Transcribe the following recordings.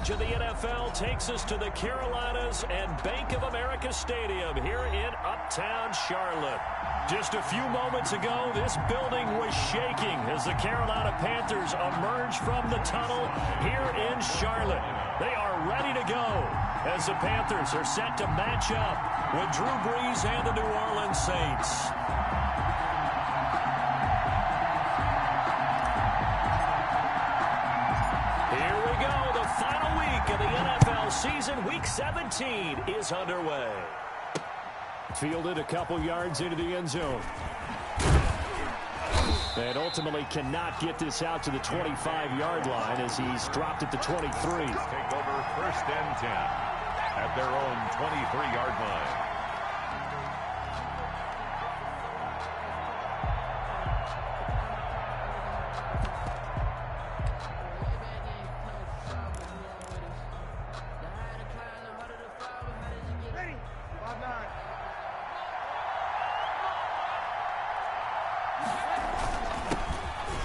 coverage of the NFL takes us to the Carolinas and Bank of America Stadium here in Uptown Charlotte. Just a few moments ago, this building was shaking as the Carolina Panthers emerged from the tunnel here in Charlotte. They are ready to go as the Panthers are set to match up with Drew Brees and the New Orleans Saints. Here we go. The final week of the NFL season, Week 17, is underway. Fielded a couple yards into the end zone. And ultimately cannot get this out to the 25-yard line as he's dropped at the 23. Take over 1st and 10 at their own 23-yard line.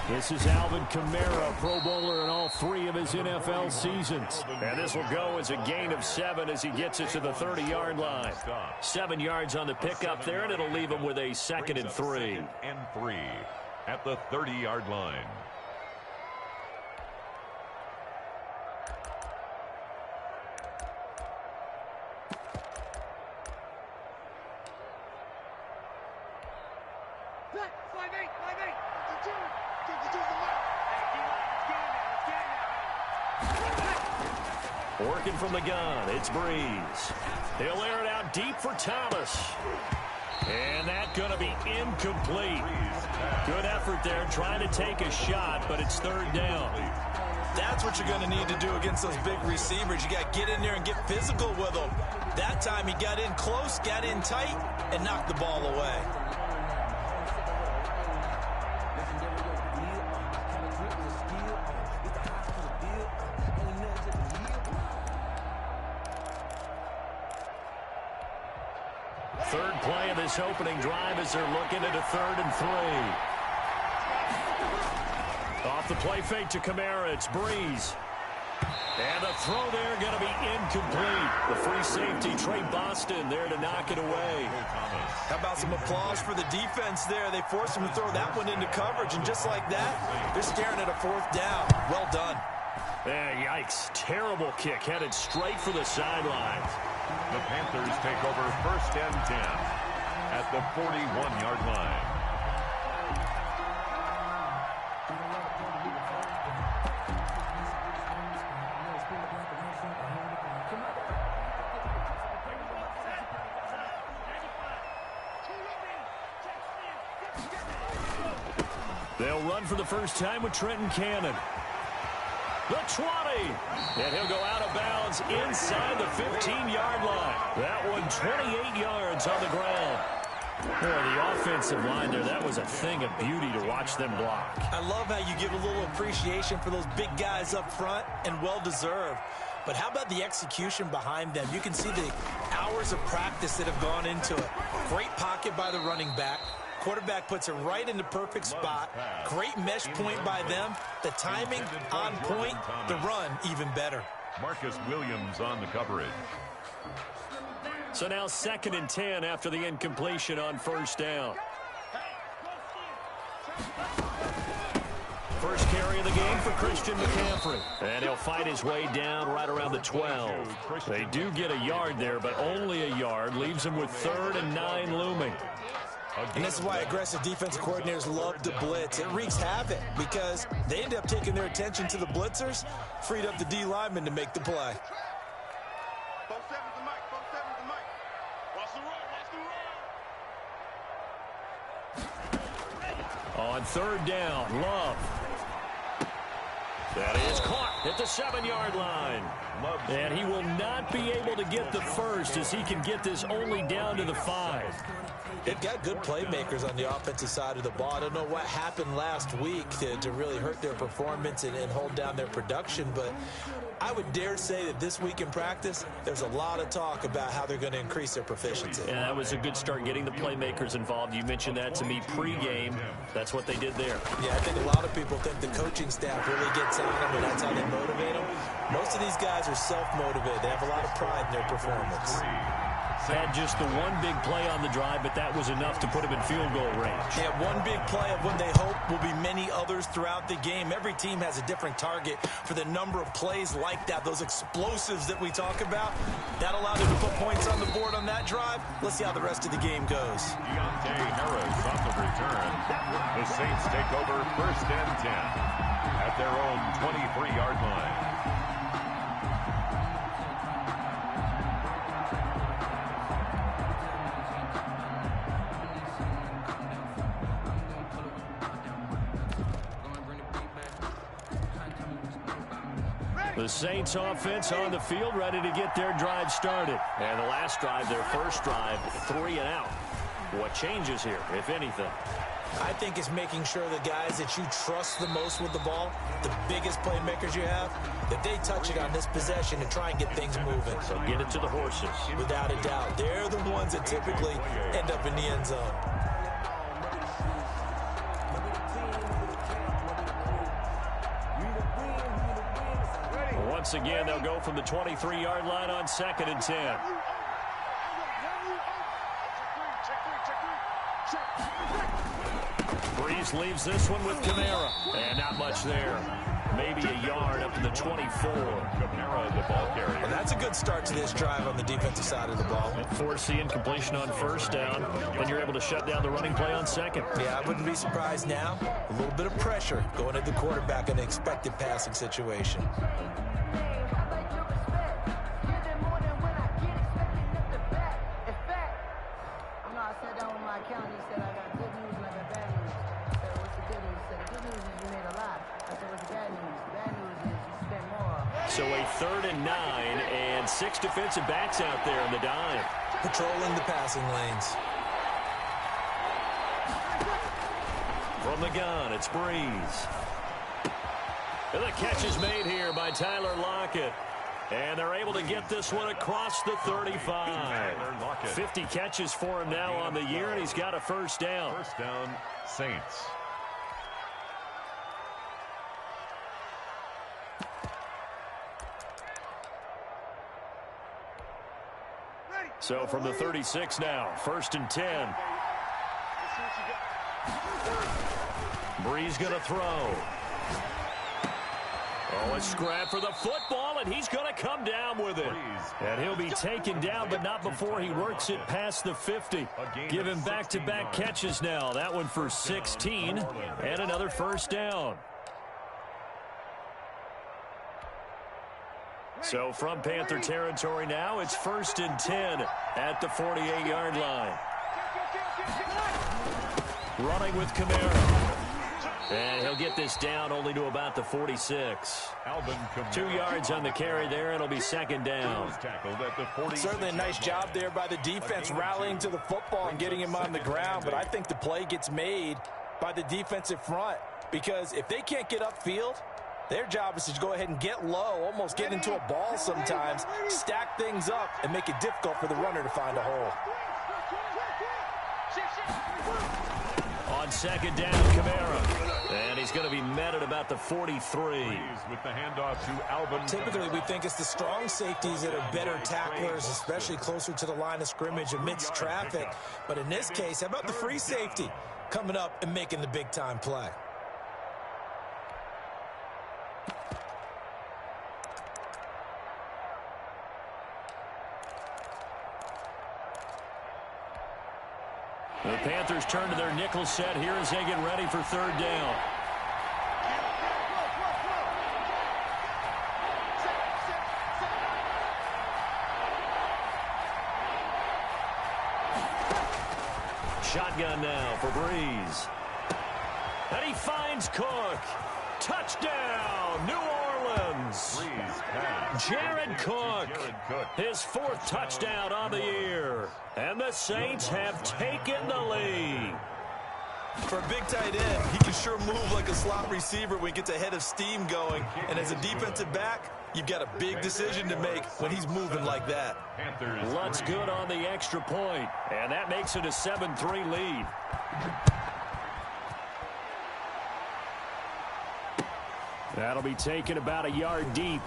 This is Alvin Kamara, Pro Bowler in all 3 of his NFL seasons. And this will go as a gain of 7 as he gets it to the 30-yard line. 7 yards on the pickup there, and it'll leave him with a 2nd and 3. 2nd and 3 at the 30-yard line. Working from the gun, it's Brees. He'll air it out deep for Thomas. And that's going to be incomplete. Good effort there trying to take a shot, but it's 3rd down. That's what you're going to need to do against those big receivers. You got to get in there and get physical with them. That time he got in close, got in tight, and knocked the ball away. Third play of this opening drive as they're looking at a 3rd and 3. Off the play fake to Kamara, it's Brees. And the throw there going to be incomplete. The free safety, Trey Boston, there to knock it away. How about some applause for the defense there? They forced him to throw that one into coverage, and just like that, they're staring at a 4th down. Well done. Yikes. Terrible kick headed straight for the sidelines. The Panthers take over 1st and 10 at the 41-yard line. They'll run for the first time with Trenton Cannon. The 20, and he'll go out of bounds inside the 15-yard line. That one 28 yards on the ground. Boy, the offensive line there, that was a thing of beauty to watch them block. I love how you give a little appreciation for those big guys up front, and well-deserved. But how about the execution behind them? You can see the hours of practice that have gone into it. Great pocket by the running back. Quarterback puts it right in the perfect spot. Great mesh point by them. The timing on point. The run even better. Marcus Williams on the coverage. So now 2nd and 10 after the incompletion on 1st down. First carry of the game for Christian McCaffrey. And he'll fight his way down right around the 12. They do get a yard there, but only a yard. Leaves him with 3rd and 9 looming. And this is why aggressive defensive coordinators love to blitz. It wreaks havoc because they end up taking their attention to the blitzers, freed up the D lineman to make the play. On 3rd down, Love. That is caught at the 7-yard line. And he will not be able to get the first as he can get this only down to the 5. They've got good playmakers on the offensive side of the ball. I don't know what happened last week to really hurt their performance and hold down their production, but I would dare say that this week in practice, there's a lot of talk about how they're going to increase their proficiency. Yeah, that was a good start getting the playmakers involved. You mentioned that to me pregame. That's what they did there. Yeah, I think a lot of people think the coaching staff really gets on them, and that's how they motivate them. Most of these guys are self-motivated. They have a lot of pride in their performance. Had just the one big play on the drive, but that was enough to put him in field goal range. Yeah, one big play of what they hope will be many others throughout the game. Every team has a different target for the number of plays like that, those explosives that we talk about. That allowed them to put points on the board on that drive. Let's see how the rest of the game goes. Deontay Harris on the return. The Saints take over 1st and 10 at their own 23-yard line. The Saints offense on the field, ready to get their drive started. And the last drive, their first drive, 3 and out. What changes here, if anything? I think it's making sure the guys that you trust the most with the ball, the biggest playmakers you have, that they touch it on this possession and try and get things moving. So get it to the horses. Without a doubt. They're the ones that typically end up in the end zone. Once again, they'll go from the 23-yard line on 2nd and 10. Breeze leaves this one with Kamara. And not much there. Maybe a yard up to the 24. Kamara, the ball carrier. Well, that's a good start to this drive on the defensive side of the ball. Forcing completion on 1st down. Then you're able to shut down the running play on 2nd. Yeah, I wouldn't be surprised now. A little bit of pressure going at the quarterback in an expected passing situation. So a 3rd and 9 and 6 defensive backs out there in the dime. Patrolling the passing lanes. From the gun, it's Breeze. And the catch is made here by Tyler Lockett. And they're able to get this one across the 35. 50 catches for him now on the year, and he's got a 1st down. 1st down, Saints. So from the 36 now, 1st and 10. Breeze going to throw. Oh, a scrap for the football, and he's going to come down with it. And he'll be taken down, but not before he works it past the 50. Give him back-to-back catches now. That one for 16, and another 1st down. So from Panther territory now, it's 1st and 10 at the 48-yard line. Running with Kamara. And he'll get this down only to about the 46. 2 yards on the carry there. It'll be 2nd down. Certainly a nice job there by the defense rallying to the football and getting him on the ground. But I think the play gets made by the defensive front, because if they can't get upfield, their job is to go ahead and get low, almost get into a ball sometimes, stack things up, and make it difficult for the runner to find a hole. On 2nd down, Kamara. And he's going to be met at about the 43. With the handoff to Alvin. Typically, we think it's the strong safeties that are better tacklers, especially closer to the line of scrimmage amidst traffic. But in this case, how about the free safety coming up and making the big-time play? The Panthers turn to their nickel set here as they get ready for 3rd down. Shotgun now for Breeze. And he finds Cook. Touchdown, New Orleans. Jared Cook, his 4th touchdown on the year. And the Saints have taken the lead. For a big tight end, he can sure move like a slot receiver when he gets a head of steam going. And as a defensive back, you've got a big decision to make when he's moving like that. Lutz good on the extra point, and that makes it a 7-3 lead. That'll be taken about a yard deep.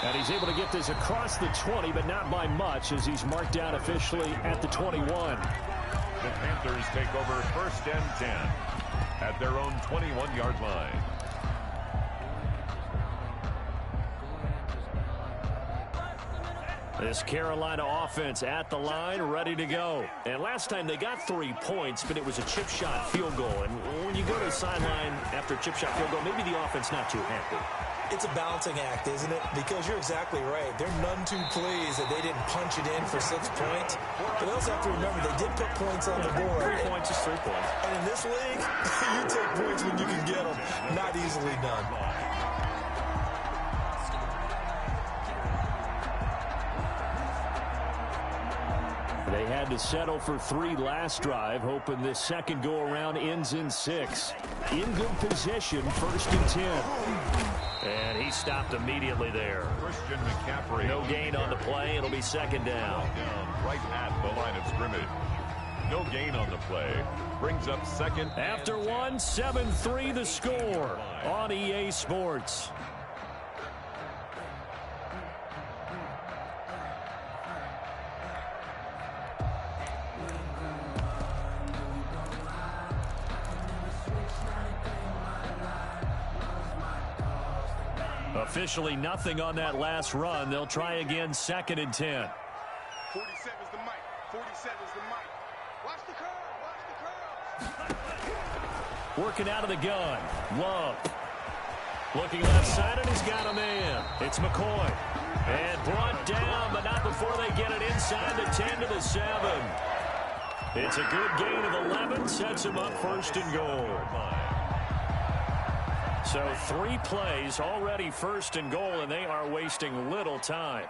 And he's able to get this across the 20, but not by much, as he's marked down officially at the 21. The Panthers take over 1st and 10 at their own 21-yard line. This Carolina offense at the line, ready to go. And last time they got 3 points, but it was a chip shot field goal. And when you go to the sideline after a chip shot field goal, maybe the offense not too happy. It's a balancing act, isn't it? Because you're exactly right. They're none too pleased that they didn't punch it in for 6 points. But they also have to remember they did put points on the board. 3 points is 3 points. And in this league, you take points when you can get them. Not easily done. They had to settle for 3 last drive, hoping this second go-around ends in 6. In good position, 1st and 10. And he stopped immediately there. Christian McCaffrey. No gain on the play. It'll be 2nd down. Right at the line of scrimmage. No gain on the play. Brings up 2nd. After 1, 7-3 the score on EA Sports. Officially nothing on that last run. They'll try again 2nd and 10. 47's the mic. 47's the mic. Watch the curl. Watch the curl. Working out of the gun. Love. Looking left side, and he's got a man. It's McCoy. And brought down, but not before they get it inside the 10 to the 7. It's a good gain of 11. Sets him up 1st and goal. So 3 plays already 1st and goal, and they are wasting little time.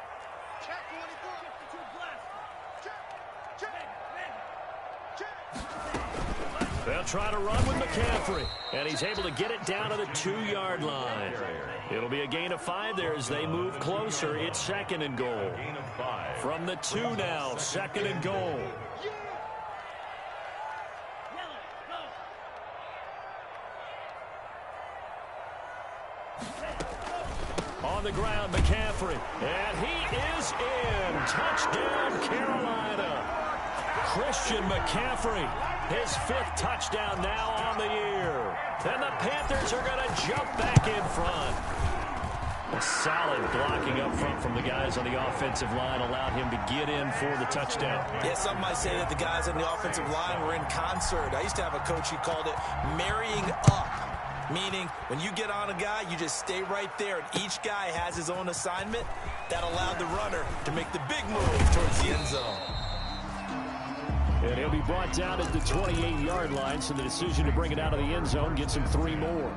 They'll try to run with McCaffrey, and he's able to get it down to the 2-yard line. It'll be a gain of 5 there as they move closer. It's 2nd and goal. From the 2 now, 2nd and goal. On the ground, McCaffrey. And he is in. Touchdown, Carolina. Christian McCaffrey, his 5th touchdown now on the year. And the Panthers are going to jump back in front. A solid blocking up front from the guys on the offensive line allowed him to get in for the touchdown. Yeah, some might say that the guys on the offensive line were in concert. I used to have a coach who called it marrying up. Meaning, when you get on a guy, you just stay right there, and each guy has his own assignment. That allowed the runner to make the big move towards the end zone. And he'll be brought down at the 28-yard line, so the decision to bring it out of the end zone gets him 3 more.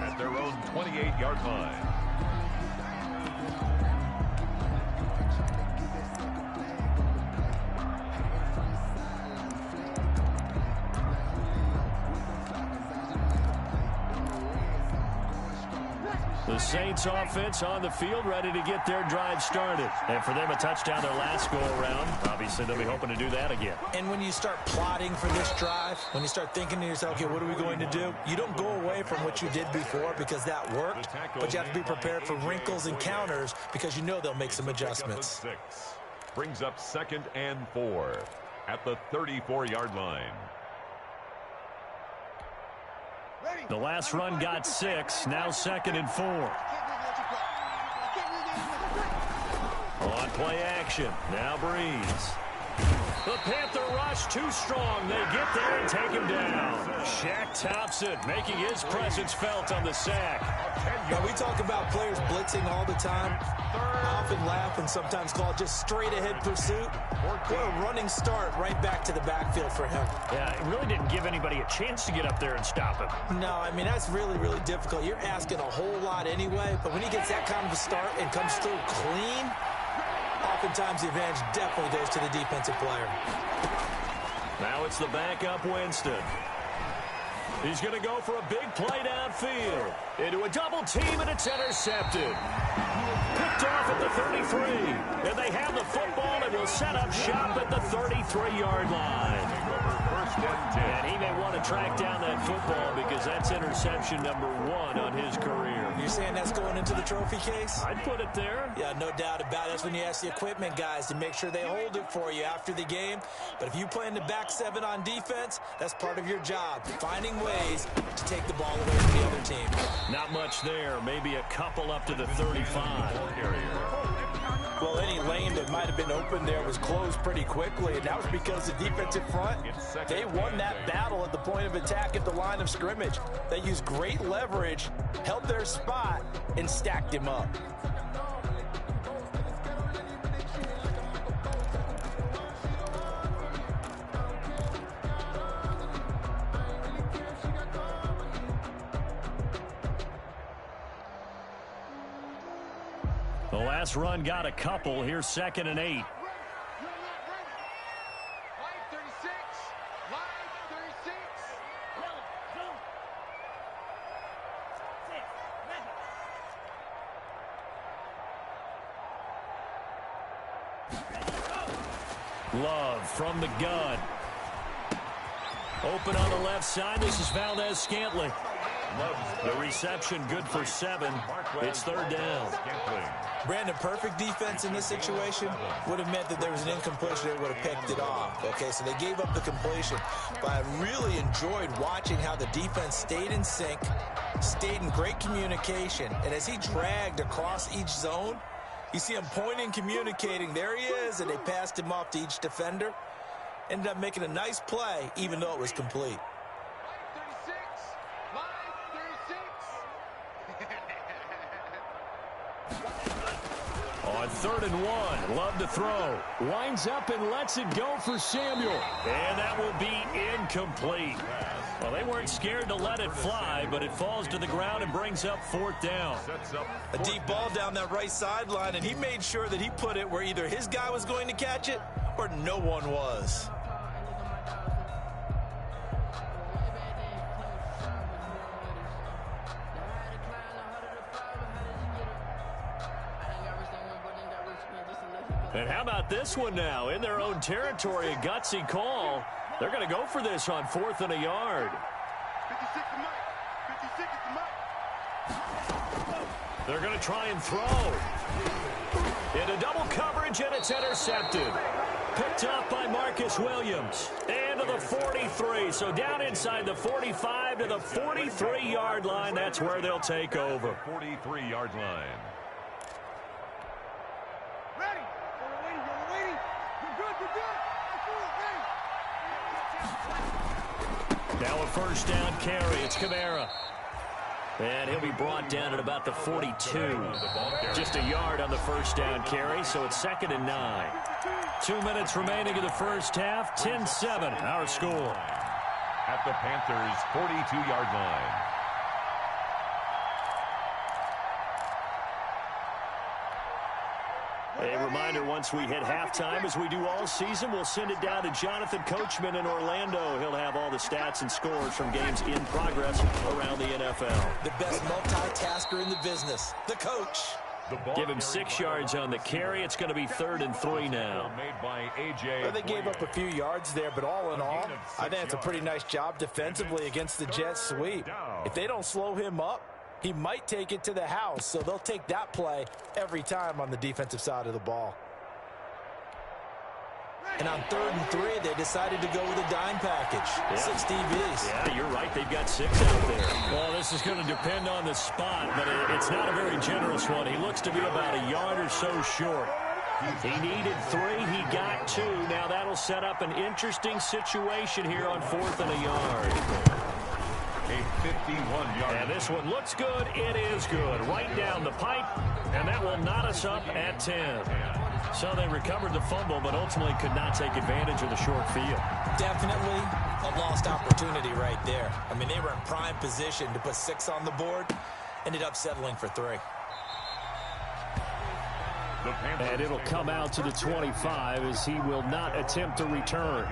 At their own 28-yard line. The Saints offense on the field, ready to get their drive started. And for them, a touchdown their last go-around. Obviously, they'll be hoping to do that again. And when you start plotting for this drive, when you start thinking to yourself, okay, what are we going to do? You don't go away from what you did before because that worked, but you have to be prepared for wrinkles and counters because you know they'll make some adjustments. 6 brings up 2nd and 4 at the 34-yard line. The last run got 6, now 2nd and 4. On play action, now Breeze. The Panther rush too strong. They get there and take him down. Shaq Thompson making his presence felt on the sack. Now, we talk about players blitzing all the time. I often laugh and sometimes call it just straight-ahead pursuit. What a running start right back to the backfield for him. Yeah, it really didn't give anybody a chance to get up there and stop him. No, I mean, that's really, really difficult. You're asking a whole lot anyway, but when he gets that kind of a start and comes through clean, oftentimes the advantage definitely goes to the defensive player. Now it's the backup Winston. He's going to go for a big play downfield. Into a double team, and it's intercepted. Picked off at the 33. And they have the football and will set up shop at the 33-yard line. And he may want to track down that football because that's interception number 1 on his career. You're saying that's going into the trophy case? I'd put it there. Yeah, no doubt about it. That's when you ask the equipment guys to make sure they hold it for you after the game. But if you play in the back 7 on defense, that's part of your job, finding ways to take the ball away from the other team. Not much there. Maybe a couple up to the 35. Well, any lane that might have been open there was closed pretty quickly, and that was because the defensive front, they won that battle at the point of attack at the line of scrimmage. They used great leverage, held their spot, and stacked him up. The last run got a couple. Here's 2nd and 8. Love from the gun. Open on the left side. This is Valdez-Scantling. The reception good for 7. It's 3rd down. Brandon, perfect defense in this situation would have meant that there was an incompletion. They would have picked it off. Okay, so they gave up the completion. But I really enjoyed watching how the defense stayed in sync, stayed in great communication. And as he dragged across each zone, you see him pointing, communicating. There he is, and they passed him off to each defender. Ended up making a nice play, even though it was complete. On 3rd and 1, Love to throw. Winds up and lets it go for Samuel. And that will be incomplete. Well, they weren't scared to let it fly, but it falls to the ground and brings up 4th down. A deep ball down that right sideline, and he made sure that he put it where either his guy was going to catch it or no one was. And how about this one now? In their own territory, a gutsy call. They're going to go for this on 4th and a yard. 56 to Mike. 56 to Mike. They're going to try and throw. Into double coverage, and it's intercepted. Picked up by Marcus Williams. And to the 43. So down inside the 45 to the 43-yard line. That's where they'll take over. 43-yard line. Now a 1st down carry. It's Kamara. And he'll be brought down at about the 42. Just a yard on the 1st down carry, so it's 2nd and 9. 2 minutes remaining in the first half. 10-7, our score. At the Panthers' 42-yard line. A reminder, once we hit halftime, as we do all season, we'll send it down to Jonathan Coachman in Orlando. He'll have all the stats and scores from games in progress around the NFL. The best multitasker in the business, the coach. Give him 6 yards on the carry. It's going to be 3rd and 3 now. Well, they gave up a few yards there, but all in all, I think it's a pretty nice job defensively against the Jets sweep. If they don't slow him up, he might take it to the house, so they'll take that play every time on the defensive side of the ball. And on 3rd and 3, they decided to go with a dime package. Yeah. 6 DBs. Yeah, you're right. They've got 6 out there. Well, this is going to depend on the spot, but it's not a very generous one. He looks to be about a yard or so short. He needed 3. He got 2. Now that'll set up an interesting situation here on 4th and a yard. A 51-yard. And this one looks good. It is good. Right down the pipe, and that will knot us up at 10. So they recovered the fumble, but ultimately could not take advantage of the short field. Definitely a lost opportunity right there. I mean, they were in prime position to put 6 on the board. Ended up settling for 3. And it'll come out to the 25 as he will not attempt to return.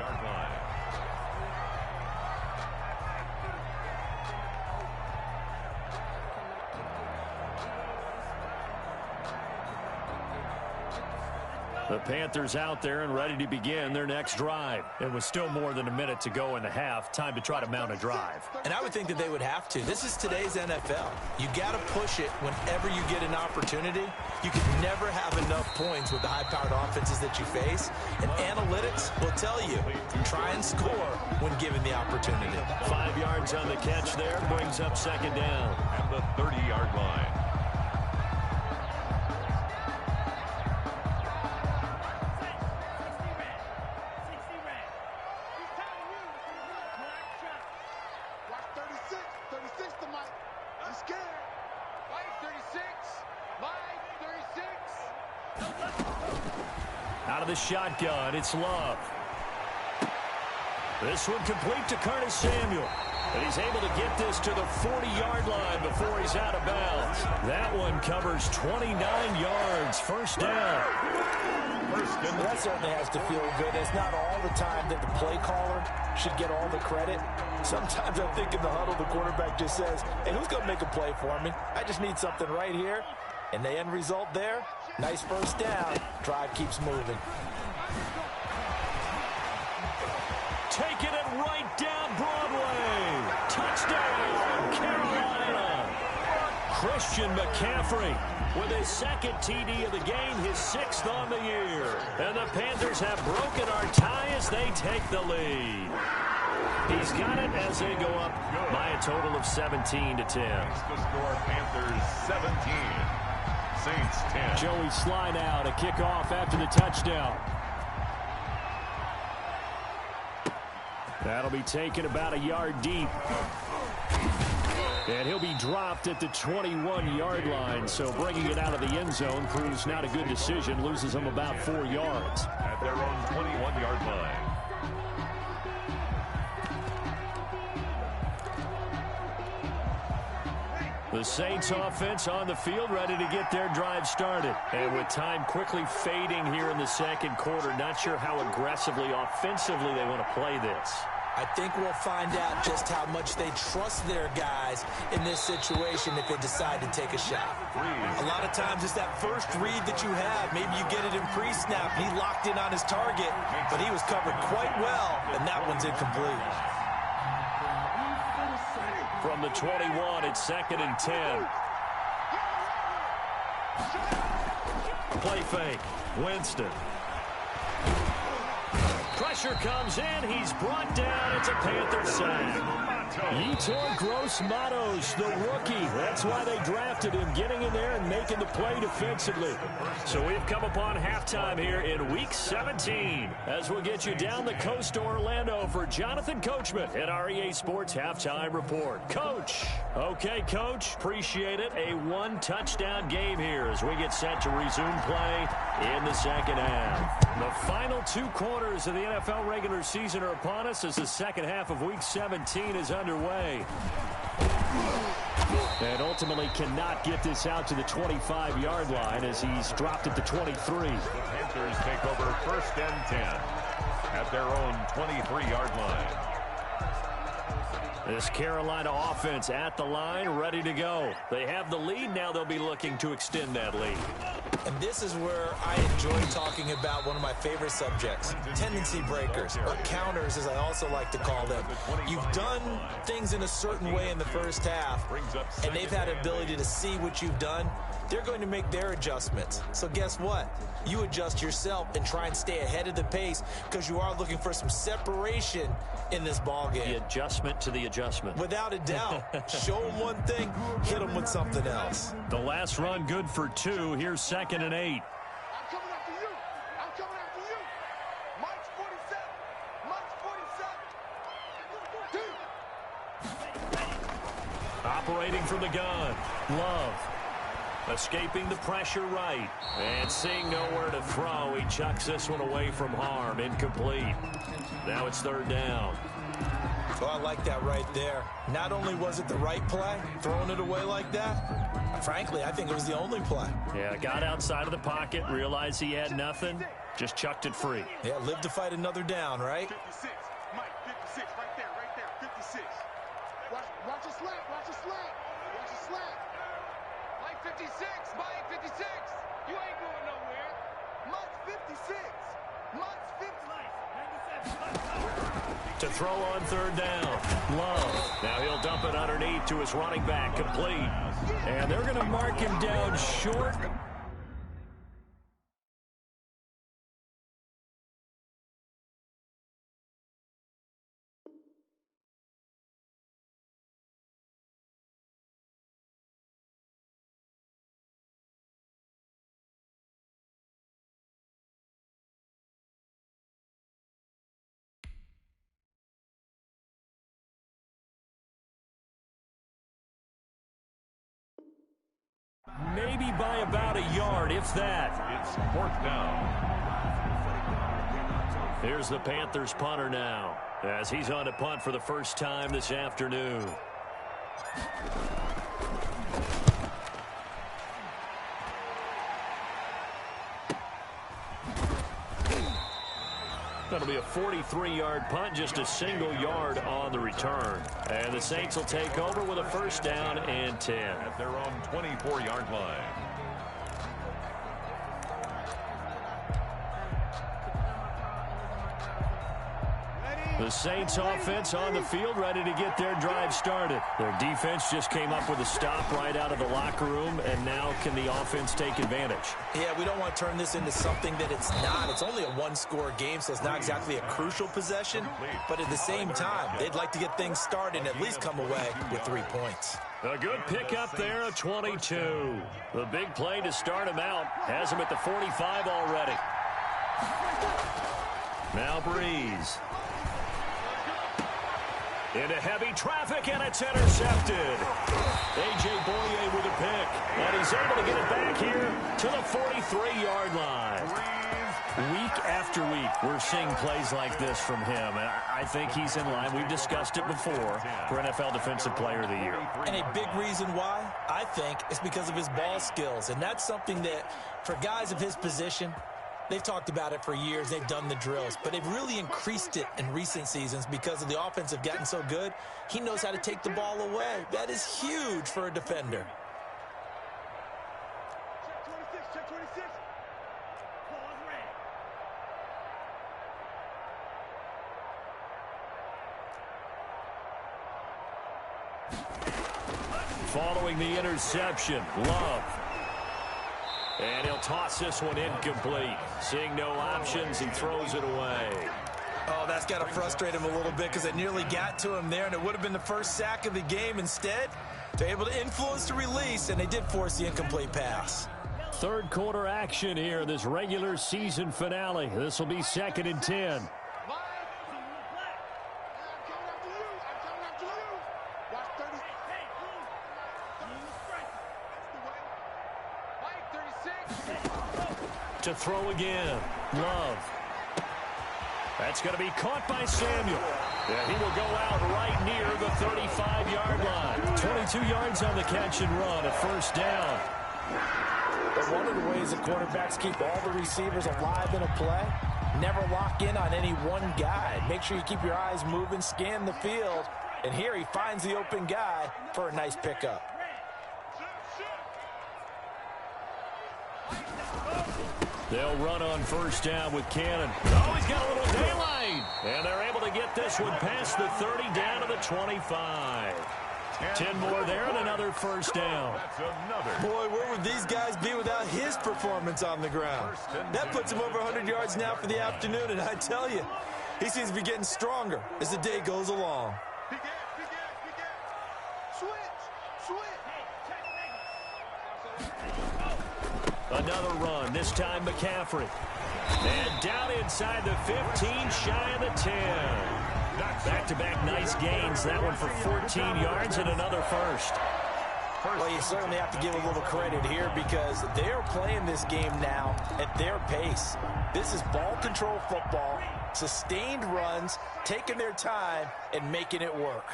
The Panthers out there and ready to begin their next drive. It was still more than a minute to go in the half. Time to try to mount a drive. And I would think that they would have to. This is today's NFL. You got to push it whenever you get an opportunity. You can never have enough points with the high-powered offenses that you face. And analytics will tell you, try and score when given the opportunity. 5 yards on the catch there, brings up second down. At the 30-yard line. Out of the shotgun, it's Love. This one complete to Curtis Samuel. And he's able to get this to the 40-yard line before he's out of bounds. That one covers 29 yards. First down. Well, that certainly has to feel good. It's not all the time that the play caller should get all the credit. Sometimes I think in the huddle, the quarterback just says, hey, who's going to make a play for me? I just need something right here. And the end result there, nice first down. Drive keeps moving. Taking it right down Broadway. Touchdown, Carolina. Christian McCaffrey with his second TD of the game, his 6th on the year. And the Panthers have broken our tie as they take the lead. He's got it as they go up by a total of 17-10. The score, Panthers 17. Saints 10. Joey slide out, a kickoff after the touchdown. That'll be taken about a yard deep. And he'll be dropped at the 21-yard line. So bringing it out of the end zone proves not a good decision. Loses them about 4 yards. At their own 21-yard line. The Saints offense on the field, ready to get their drive started. And with time quickly fading here in the second quarter, not sure how aggressively, offensively they want to play this. I think we'll find out just how much they trust their guys in this situation if they decide to take a shot. A lot of times it's that first read that you have. Maybe you get it in pre-snap. He locked in on his target, but he was covered quite well, and that one's incomplete. From the 21, it's 2nd and 10. Play fake. Winston. Pressure comes in. He's brought down. It's a Panther sack. Yetur Gross-Matos, the rookie. That's why they drafted him, getting in there and making the play defensively. So we've come upon halftime here in Week 17 as we'll get you down the coast to Orlando for Jonathan Coachman at our EA Sports Halftime Report. Coach. Okay, Coach. Appreciate it. A one-touchdown game here as we get set to resume play in the second half. The final 2 quarters of the NFL regular season are upon us as the second half of Week 17 is underway. And ultimately cannot get this out to the 25-yard line as he's dropped at the 23. The Panthers take over 1st and 10 at their own 23-yard line. This Carolina offense at the line, ready to go. They have the lead. Now they'll be looking to extend that lead. And this is where I enjoy talking about one of my favorite subjects, tendency breakers, or counters as I also like to call them. You've done things in a certain way in the first half, and they've had an ability to see what you've done. They're going to make their adjustments. So guess what? You adjust yourself and try and stay ahead of the pace because you are looking for some separation in this ball game. The adjustment to the adjustment. Without a doubt. Show them one thing, hit them with something else. The last run good for 2. Here's 2nd and 8. I'm coming after you. I'm coming after you. Mike's 47. Mike's 47. Operating from the gun. Love. Escaping the pressure right. And seeing nowhere to throw, he chucks this one away from harm. Incomplete. Now it's 3rd down. Well, I like that right there. Not only was it the right play, throwing it away like that, frankly, I think it was the only play. Yeah, got outside of the pocket, realized he had nothing, just chucked it free. Yeah, live to fight another down, right? 56. Mike, 56. Right there. 56. Watch your slap. Watch your slap. Watch your slap. Mike 56. Mike 56. You ain't going nowhere. Mike 56. 56. Mine's 50. To throw on third down. Love. Now he'll dump it underneath to his running back. Complete. And they're going to mark him down short. Maybe by about a yard, if that. It's fourth down. Here's the Panthers punter now, as he's on to punt for the first time this afternoon. That'll be a 43-yard punt, just a single yard on the return. And the Saints will take over with a first down and 10. At their own 24-yard line. The Saints offense on the field, ready to get their drive started. Their defense just came up with a stop right out of the locker room, and now can the offense take advantage? Yeah, we don't want to turn this into something that it's not. It's only a one-score game, so it's not exactly a crucial possession. But at the same time, they'd like to get things started and at least come away with 3 points. A good pickup there, a 22. The big play to start him out has him at the 45 already. Now Breeze. Into heavy traffic, and it's intercepted. A.J. Boye with a pick, and he's able to get it back here to the 43-yard line. Week after week, we're seeing plays like this from him, and I think he's in line. We've discussed it before for NFL Defensive Player of the Year. And a big reason why, I think, is because of his ball skills, and that's something that, for guys of his position, they've talked about it for years. They've done the drills, but they've really increased it in recent seasons because of the offense have gotten so good. He knows how to take the ball away. That is huge for a defender. Check 26. Following the interception, Love. And he'll toss this one incomplete. Seeing no options, he throws it away. Oh, that's got to frustrate him a little bit because it nearly got to him there, and it would have been the first sack of the game. Instead, they're able to influence the release, and they did force the incomplete pass. Third quarter action here, this regular season finale. This will be 2nd and 10. To throw again, Love. That's going to be caught by Samuel. Yeah, he will go out right near the 35-yard line. 22 yards on the catch and run, a first down. But one of the ways the quarterbacks keep all the receivers alive in a play, never lock in on any one guy. Make sure you keep your eyes moving, scan the field, and here he finds the open guy for a nice pickup. They'll run on first down with Cannon. Oh, he's got a little daylight. And they're able to get this one past the 30 down to the 25. 10 more there and another first down. Boy, where would these guys be without his performance on the ground? That puts him over 100 yards now for the afternoon, and I tell you, he seems to be getting stronger as the day goes along. Another run, this time McCaffrey. And down inside the 15, shy of the 10. Back-to-back nice gains. That one for 14 yards and another first. Well, you certainly have to give a little credit here because they're playing this game now at their pace. This is ball control football, sustained runs, taking their time, and making it work.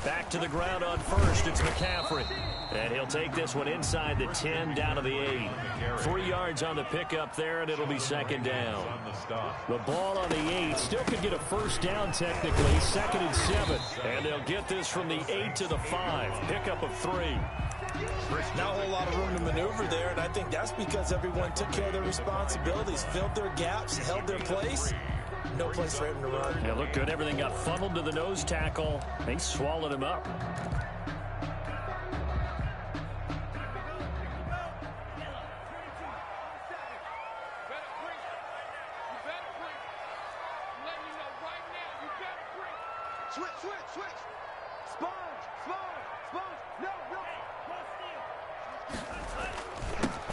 Back to the ground on first. It's McCaffrey. And he'll take this one inside the 10, down to the 8. 3 yards on the pickup there, and it'll be second down. The ball on the 8. Still could get a first down technically. Second and 7. And they'll get this from the 8 to the 5. Pickup of 3. Not a whole lot of room to maneuver there, and I think that's because everyone took care of their responsibilities, filled their gaps, held their place. No place for him to run. Yeah, looked good. Everything got funneled to the nose tackle. They swallowed him up. Switch. Sponge. No.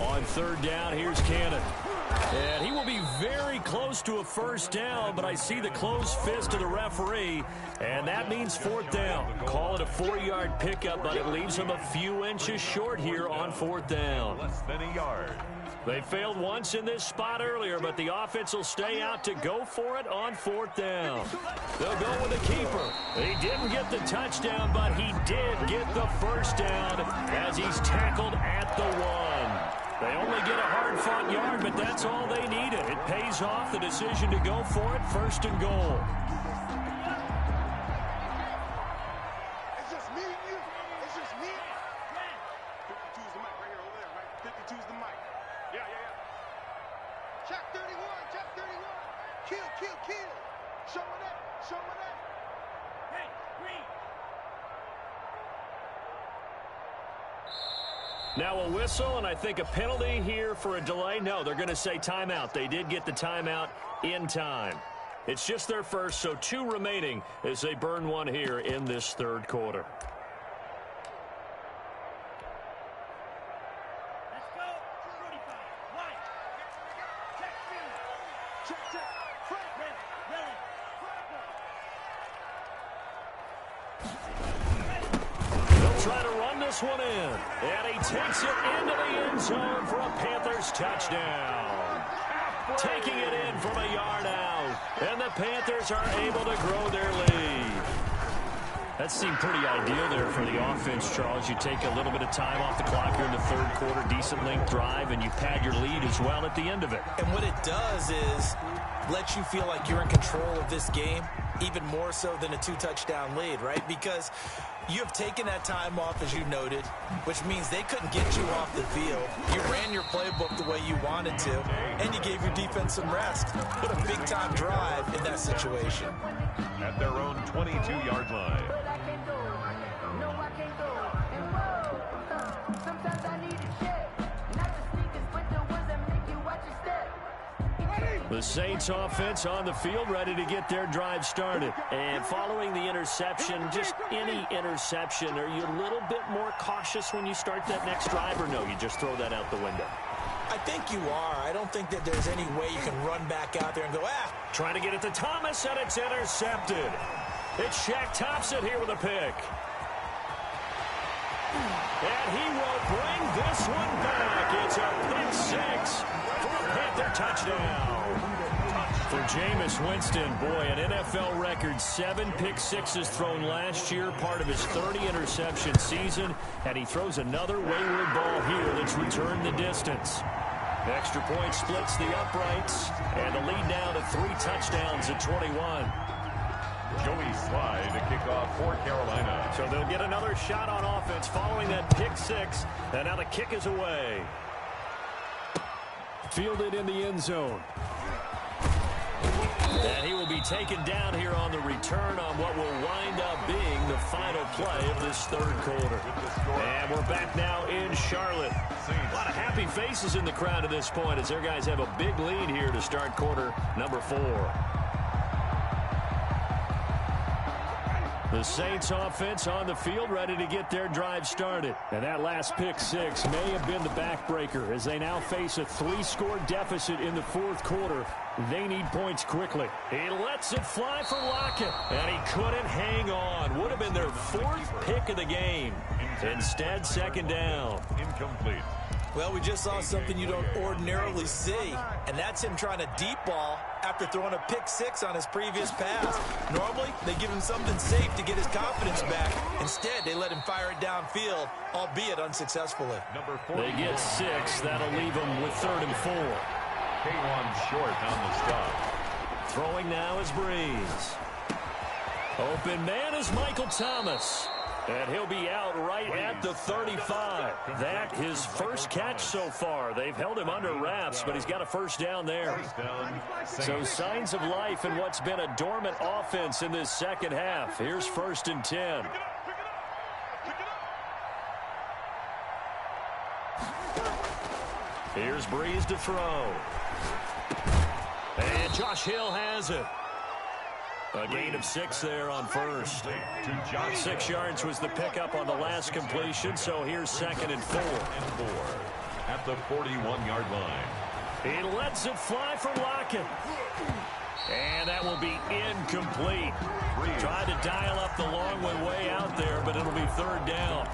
On third down, here's Cannon. And he will be very close to a first down, but I see the closed fist of the referee, and that means fourth down. Call it a 4-yard pickup, but it leaves him a few inches short here on fourth down. Less than a yard. They failed once in this spot earlier, but the offense will stay out to go for it on fourth down. They'll go with the keeper. He didn't get the touchdown, but he did get the first down as he's tackled at the 1. They only get a hard-fought yard, but that's all they needed. It pays off the decision to go for it, first and goal. It's just me and you. It's just me. 52's the mic right here, over there, right? 52's the mic. Yeah. Check 31. Kill. Show me that. Hey, green. Now a whistle, and I think a penalty here for a delay. No, they're going to say timeout. They did get the timeout in time. It's just their first, so 2 remaining as they burn one here in this third quarter. Let's go. 45. White. Check. Frank. Really. They'll try to run this one in, and he takes it into the end zone for a Panthers touchdown. Taking it in from a yard out, and the Panthers are able to grow their lead. That seemed pretty ideal there for the offense, Charles. You take a little bit of time off the clock here in the third quarter, decent length drive, and you pad your lead as well at the end of it. And what it does is let you feel like you're in control of this game, even more so than a 2-touchdown lead, right? Because you have taken that time off, as you noted, which means they couldn't get you off the field. You ran your playbook the way you wanted to, and you gave your defense some rest. Put a big-time drive in that situation. At their own 22-yard line. The Saints offense on the field, ready to get their drive started. And following the interception, just any interception, are you a little bit more cautious when you start that next drive, or no, you just throw that out the window? I think you are. I don't think that there's any way you can run back out there and go, Trying to get it to Thomas, and it's intercepted. It's Shaq Thompson here with a pick. And he will bring this one back. It's a pick 6 for a Panther touchdown. For Jameis Winston, boy, an NFL record 7 pick sixes thrown last year, part of his 30-interception season, and he throws another wayward ball here that's returned the distance. Extra point splits the uprights, and the lead now to 3 touchdowns at 21. Joey Slye to kick off for Carolina. So they'll get another shot on offense following that pick 6, and now the kick is away. Fielded in the end zone. And he will be taken down here on the return on what will wind up being the final play of this third quarter. And we're back now in Charlotte. A lot of happy faces in the crowd at this point as their guys have a big lead here to start quarter number 4. The Saints offense on the field, ready to get their drive started. And that last pick 6 may have been the backbreaker as they now face a 3-score deficit in the fourth quarter. They need points quickly. He lets it fly for Lockett, and he couldn't hang on. Would have been their 4th pick of the game. Instead, second down. Incomplete. Well, we just saw something you don't ordinarily see, and that's him trying to deep ball after throwing a pick six on his previous pass. Normally, they give him something safe to get his confidence back. Instead, they let him fire it downfield, albeit unsuccessfully. They get 6. That'll leave them with 3rd and 4. K1 short on the stop. Throwing now is Breeze. Open man is Michael Thomas. And he'll be out right at the 35. That his first catch so far. They've held him under wraps, but he's got a first down there. So signs of life in what's been a dormant offense in this second half. Here's 1st and 10. Here's Breeze to throw. And Josh Hill has it. A gain of 6 there on first. 6 yards was the pickup on the last completion, so here's 2nd and 4. At the 41-yard line. He lets it fly for Lockett. And that will be incomplete. Tried to dial up the long way out there, but it'll be 3rd down.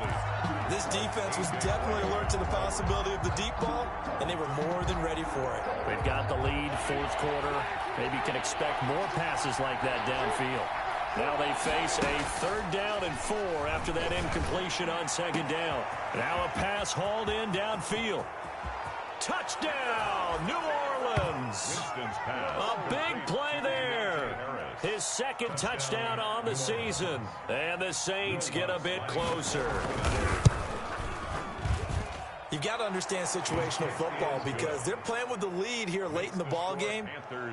This defense was definitely alert to the possibility of the deep ball, and they were more than ready for it. They've got the lead, 4th quarter. Maybe can expect more passes like that downfield. Now they face a 3rd down and 4 after that incompletion on 2nd down. Now a pass hauled in downfield. Touchdown, New Orleans. A big play there. His 2nd touchdown on the season. And the Saints get a bit closer. You've got to understand situational football because they're playing with the lead here late in the ball game.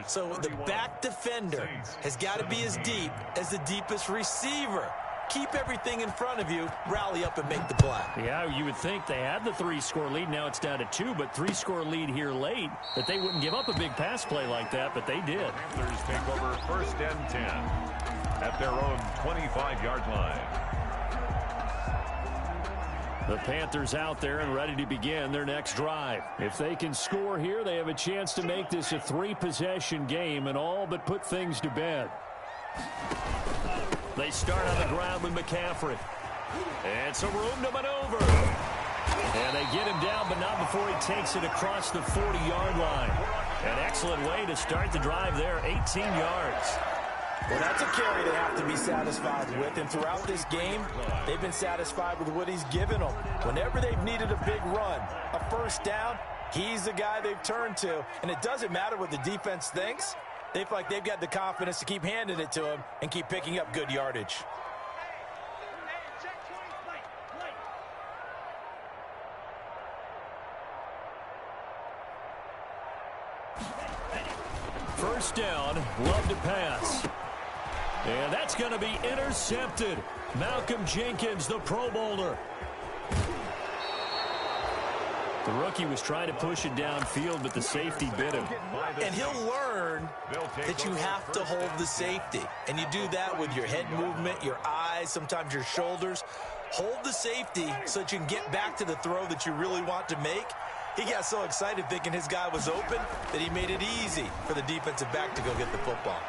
So the back defender has got to be as deep as the deepest receiver. Keep everything in front of you, rally up and make the play. Yeah, you would think they had the 3-score lead. Now it's down to 2, but 3-score lead here late, that they wouldn't give up a big pass play like that, but they did. Panthers take over 1st and 10 at their own 25-yard line. The Panthers out there and ready to begin their next drive. If they can score here, they have a chance to make this a 3-possession game and all but put things to bed. They start on the ground with McCaffrey. And some room to maneuver. And they get him down, but not before he takes it across the 40-yard line. An excellent way to start the drive there, 18 yards. Well, that's a carry they have to be satisfied with. And throughout this game, they've been satisfied with what he's given them. Whenever they've needed a big run, a 1st down, he's the guy they've turned to. And it doesn't matter what the defense thinks. They feel like they've got the confidence to keep handing it to him and keep picking up good yardage. First down, love to pass. And that's going to be intercepted. Malcolm Jenkins, the Pro Bowler. The rookie was trying to push it downfield, but the safety bit him. And he'll learn that you have to hold the safety. And you do that with your head movement, your eyes, sometimes your shoulders. Hold the safety so that you can get back to the throw that you really want to make. He got so excited thinking his guy was open that he made it easy for the defensive back to go get the football.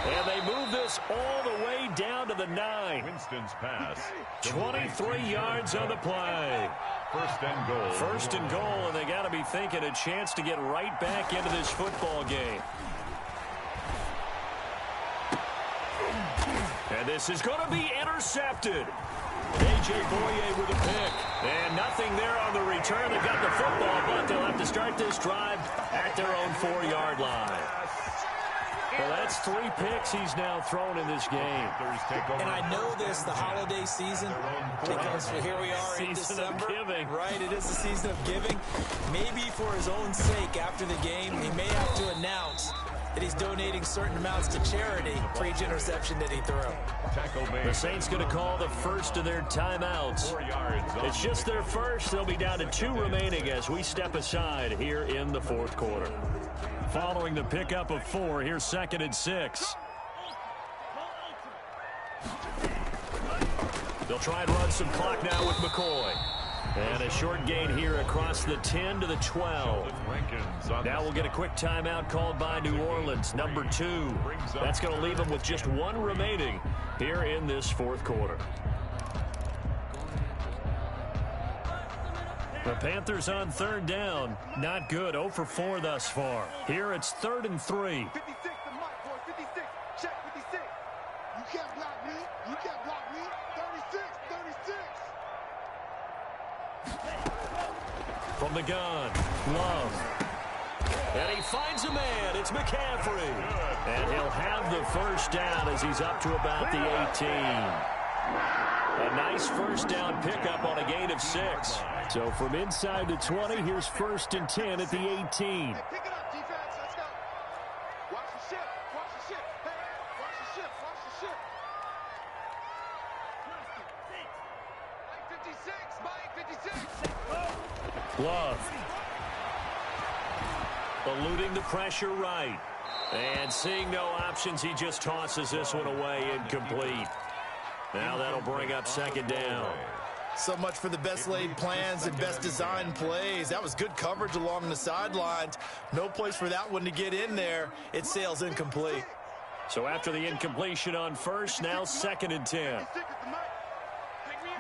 And they move this all the way down to the 9. Winston's pass. 23 yards on the play. 1st and goal. 1st and goal, and they got to be thinking a chance to get right back into this football game. And this is going to be intercepted. A.J. Boye with a pick. And nothing there on the return. They got the football, but they'll have to start this drive at their own 4-yard line. Well, that's 3 picks he's now thrown in this game. And I know this, the holiday season, because here we are in December. Giving. Right, it is the season of giving. Maybe for his own sake after the game, he may have to announce that he's donating certain amounts to charity for each interception that he threw. The Saints going to call the first of their timeouts. It's just their first. They'll be down to 2 remaining as we step aside here in the 4th quarter. Following the pickup of 4, here's 2nd and 6. They'll try and run some clock now with McCoy. And a short gain here across the 10 to the 12. Now we'll get a quick timeout called by New Orleans, number 2. That's going to leave them with just 1 remaining here in this 4th quarter. The Panthers on third down. Not good. 0 for 4 thus far. Here it's 3rd and 3. 56 the mic, boy. 56. Check 56. You can't block me. You can't block me. 36. 36. From the gun, Love. And he finds a man. It's McCaffrey. And he'll have the first down as he's up to about the 18. A nice first down pickup on a gain of 6. So from inside the 20, here's 1st and 10 at the 18. Hey, pick it up, defense. Let's go. Watch the ship. Watch the ship. Hey, watch the ship. Watch the ship. Mike 56. Mike 56. Love. Eluding the pressure right. And seeing no options, he just tosses this one away incomplete. Now that'll bring up 2nd down. So much for the best laid plans and best designed plays. That was good coverage along the sidelines. No place for that one to get in there. It sails incomplete. So after the incompletion on first, now 2nd and 10. 56 is the mic. Take me in.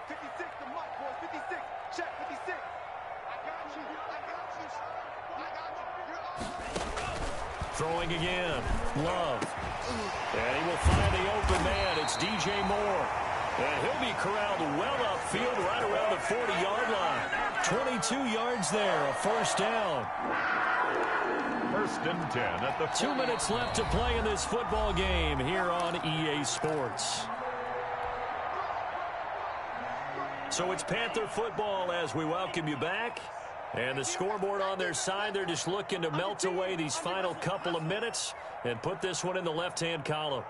56 the mic, boy. 56. Check 56. I got you. I got you, son. I got you. You're all. Throwing again. Love. And he will find the open man. It's DJ Moore. And he'll be corralled well upfield right around the 40-yard line. 22 yards there, a first down. 1st and 10 at the 2 minutes left to play in this football game here on EA Sports. So it's Panther football as we welcome you back. And the scoreboard on their side, they're just looking to melt away these final couple of minutes and put this one in the left-hand column.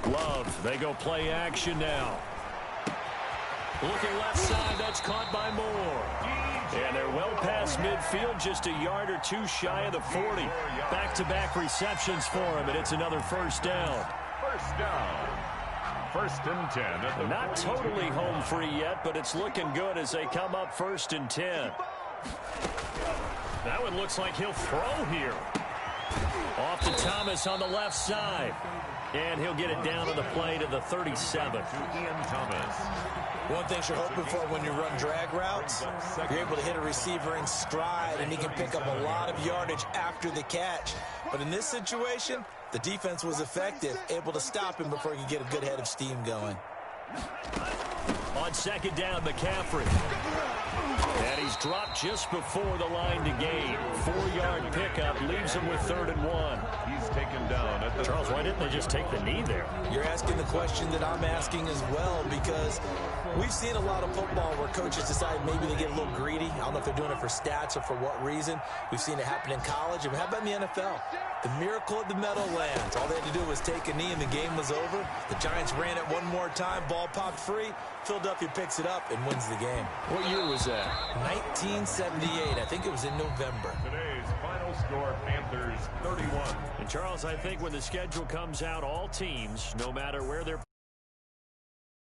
Love, they go play action now. Looking left side, that's caught by Moore. And they're well past midfield, just a yard or two shy of the 40. Back-to-back receptions for him, and it's another first down. First down. 1st and 10 at the Not totally home free yet, but it's looking good as they come up 1st and 10. That one looks like he'll throw here. Off to Thomas on the left side. And he'll get it down to the play to the 37. Ian Thomas. One thing you're hoping for when you run drag routes, you're able to hit a receiver in stride, and he can pick up a lot of yardage after the catch. But in this situation, the defense was effective, able to stop him before he could get a good head of steam going. On 2nd down, McCaffrey. And he's dropped just before the line to gain. 4-yard pickup leaves him with 3rd and 1. He's taken down at the Charles, why didn't they just take the knee there? You're asking the question that I'm asking as well, because we've seen a lot of football where coaches decide maybe they get a little greedy. I don't know if they're doing it for stats or for what reason. We've seen it happen in college. And how about in the NFL? The miracle of the Meadowlands. All they had to do was take a knee and the game was over. The Giants ran it one more time. Ball popped free. Philadelphia picks it up and wins the game. What year was that? 1978. I think it was in November. Today's final score, Panthers 31. And Charles, I think when the schedule comes out, all teams, no matter where they're